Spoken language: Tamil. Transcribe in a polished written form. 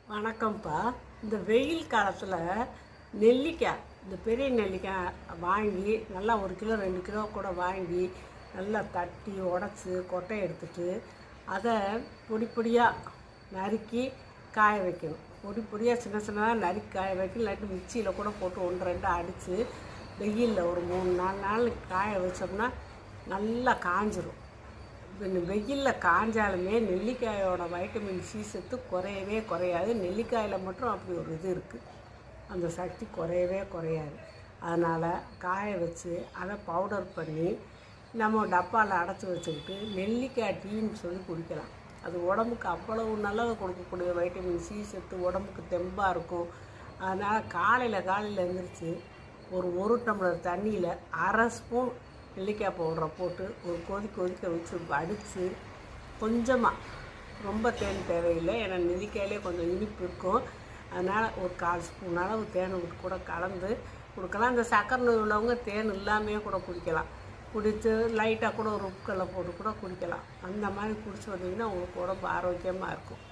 வணக்கம்ப்பா. இந்த வெயில் காலத்தில் நெல்லிக்காய், இந்த பெரிய நெல்லிக்காய் வாங்கி நல்லா 1 கிலோ 2 கிலோ கூட வாங்கி நல்லா தட்டி உடச்சி கொட்டை எடுத்துட்டு அதை பொடி பொடியாக நறுக்கி காய வைக்கணும். பொடி பொடியாக சின்ன சின்னதாக நறுக்கி காய வைக்கணும். இல்லாட்டி மிக்சியில் கூட போட்டு 1 2 அடித்து வெயிலில் ஒரு 3 4 நாள் காய வச்சோம்னா நல்லா காஞ்சிரும். வெயிலில் காஞ்சாலுமே நெல்லிக்காயோட வைட்டமின் சி சத்து குறையவே குறையாது. நெல்லிக்காயில் மட்டும் அப்படி ஒரு இது இருக்குது, அந்த சக்தி குறையவே குறையாது. அதனால் காய வச்சு அதை பவுடர் பண்ணி நம்ம டப்பாவில் அடைச்சி வச்சுக்கிட்டு நெல்லிக்காய் டீன்னு சொல்லி குடிக்கலாம். அது உடம்புக்கு அவ்வளவு நல்லது கொடுக்கக்கூடிய வைட்டமின் சி சத்து, உடம்புக்கு தெம்பாக இருக்கும். அதனால் காலையில் எழுந்திரிச்சு ஒரு டம்ளர் தண்ணியில் 1/2 ஸ்பூன் நெல்லிக்காய் பவுடரை போட்டு ஒரு கொதிக்க வச்சு அடித்து கொஞ்சமாக, ரொம்ப தேன் தேவையில்லை, ஏன்னா நெல்லிக்காயிலே கொஞ்சம் இனிப்பு இருக்கும். அதனால் ஒரு 1/4 ஸ்பூன் அளவு தேனை விட்டு கூட கலந்து கொடுக்கலாம். இந்த சக்கரை நோய் உள்ளவங்க தேன் இல்லாமையே கூட குடிக்கலாம். குடித்து லைட்டாக கூட ஒரு உப்புக்கல்லை போட்டு கூட குடிக்கலாம். அந்த மாதிரி குடிச்சு வந்தீங்கன்னா உங்களுக்கு உடம்பு ஆரோக்கியமாக இருக்கும்.